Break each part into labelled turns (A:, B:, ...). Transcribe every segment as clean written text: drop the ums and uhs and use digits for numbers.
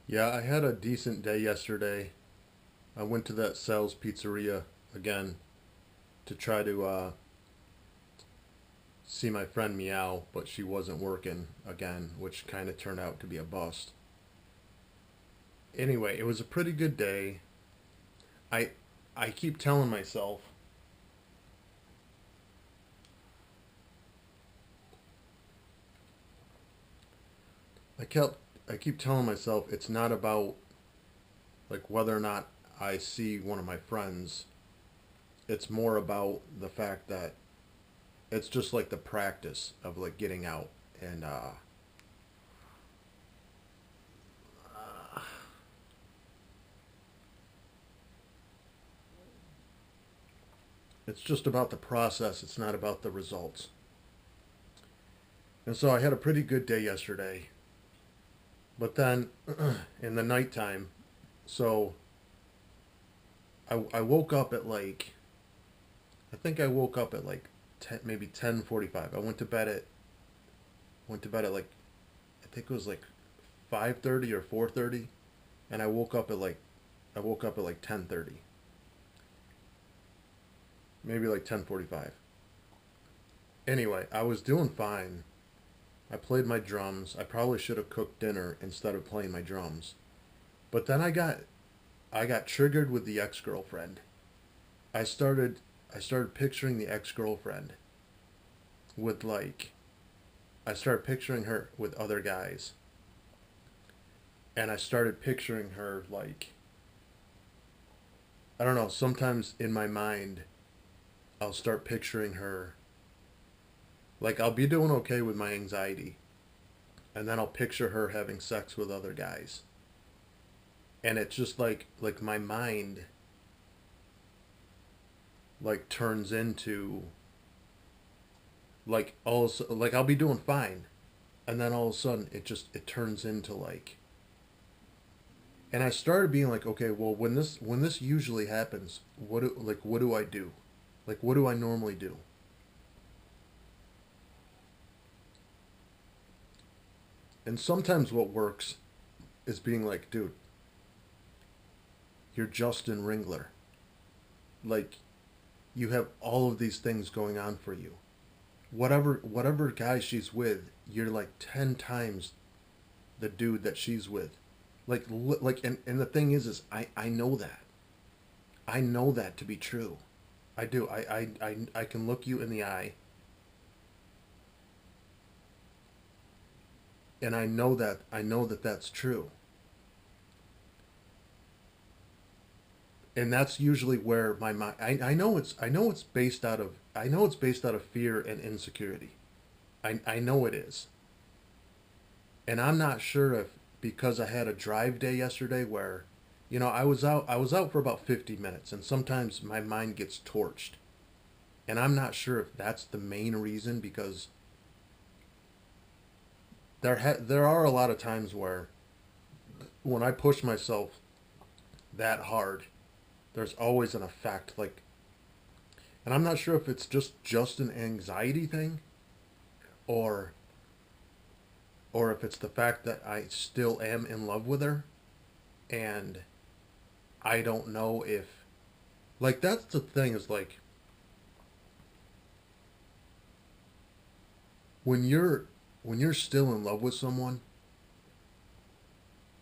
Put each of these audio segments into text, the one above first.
A: Yeah, I had a decent day yesterday. I went to that Sal's Pizzeria again to try to see my friend Meow, but she wasn't working again, which kind of turned out to be a bust. Anyway, it was a pretty good day. I I keep telling myself I kept I keep telling myself it's not about like whether or not I see one of my friends. It's more about the fact that it's just like the practice of like getting out and it's just about the process. It's not about the results. And so I had a pretty good day yesterday. But then in the nighttime, so I woke up at like, I think I woke up at like 10, maybe 10:45. I went to bed at like, I think it was like 5:30 or 4:30. And I woke up at like 10:30, maybe like 10:45. Anyway, I was doing fine. I played my drums. I probably should have cooked dinner instead of playing my drums. But then I got triggered with the ex-girlfriend. I started I started picturing the ex-girlfriend with like I started picturing her with other guys. And I started picturing her like I don't know, sometimes in my mind I'll start picturing her like I'll be doing okay with my anxiety and then I'll picture her having sex with other guys. And it's just like my mind like turns into like I'll be doing fine and then all of a sudden it turns into like and I started being like okay, well when this usually happens, what do I do? Like what do I normally do? And sometimes what works is being like, dude, you're Justin Ringler. Like you have all of these things going on for you. Whatever guy she's with, you're like 10 times the dude that she's with. And the thing is I know that. I know that to be true. I do. I can look you in the eye and I know that that's true. And that's usually where my mind I know it's based out of I know it's based out of fear and insecurity. I know it is. And I'm not sure if because I had a drive day yesterday where I was out for about 50 minutes and sometimes my mind gets torched. And I'm not sure if that's the main reason because there are a lot of times where when I push myself that hard, there's always an effect like and I'm not sure if it's just an anxiety thing or or if it's the fact that I still am in love with her and I don't know if like that's the thing is like when you're still in love with someone,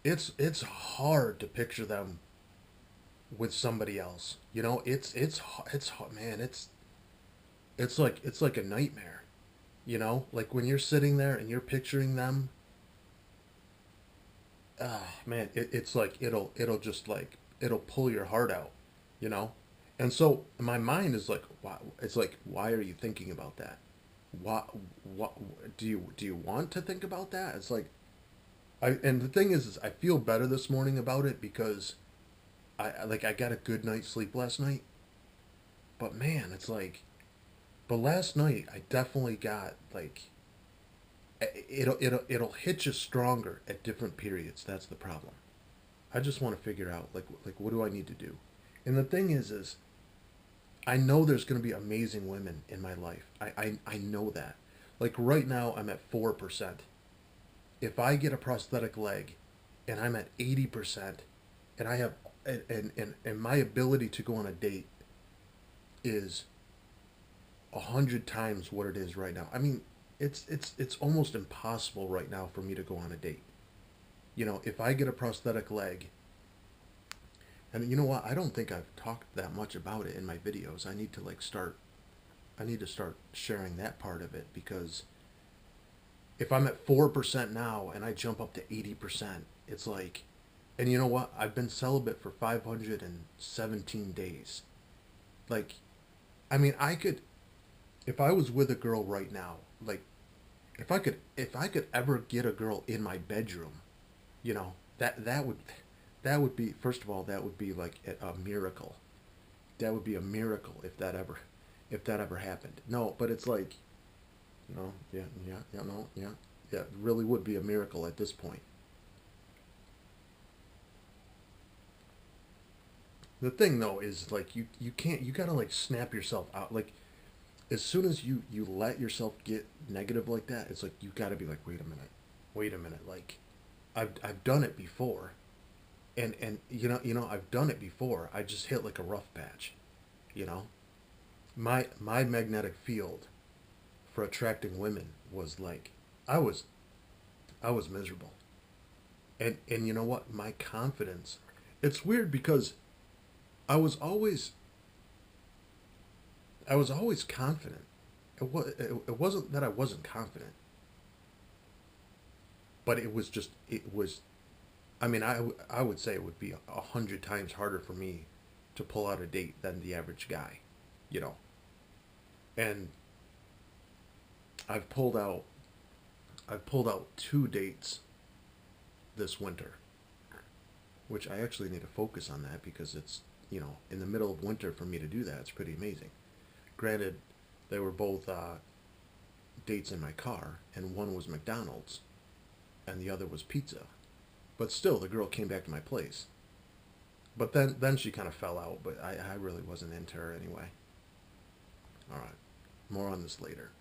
A: it's hard to picture them with somebody else. You know, it's man, it's like a nightmare. You know, like when you're sitting there and you're picturing them, man, it's like it'll just like it'll pull your heart out. You know, and so my mind is like, wow, it's like, why are you thinking about that? What do you want to think about that? It's like and the thing is I feel better this morning about it because I got a good night's sleep last night. But man, it's like, but last night I definitely got like, it'll hit you stronger at different periods. That's the problem. I just want to figure out like what do I need to do? And the thing is I know there's going to be amazing women in my life. I know that. Like right now I'm at 4%. If I get a prosthetic leg, and I'm at 80%, and I have and my ability to go on a date is 100 times what it is right now. I mean, it's almost impossible right now for me to go on a date. You know, if I get a prosthetic leg, and you know what, I don't think I've talked that much about it in my videos. I need to start sharing that part of it, because if I'm at 4% now and I jump up to 80%, it's like, and you know what? I've been celibate for 517 days. Like, I mean, I could, if I was with a girl right now, like, if I could ever get a girl in my bedroom, you know, that would be, first of all, that would be like a miracle. That would be a miracle if that ever happened. No, but it's like, no, no, yeah, it really would be a miracle at this point. The thing though is like you can't, you gotta like snap yourself out. Like as soon as you let yourself get negative like that, it's like you gotta be like, wait a minute, like I've done it before, and you know I've done it before. I just hit like a rough patch, you know. My magnetic field for attracting women was like, I was I was miserable. And you know what? My confidence. It's weird because I was always I was always confident. It wasn't that I wasn't confident, but it was. I mean, I would say it would be 100 times harder for me to pull out a date than the average guy, you know. And I've pulled out I've pulled out 2 dates this winter, which I actually need to focus on that, because it's, you know, in the middle of winter for me to do that. It's pretty amazing. Granted, they were both dates in my car, and one was McDonald's, and the other was pizza. But still, the girl came back to my place. But then she kind of fell out. But I really wasn't into her anyway. All right, more on this later.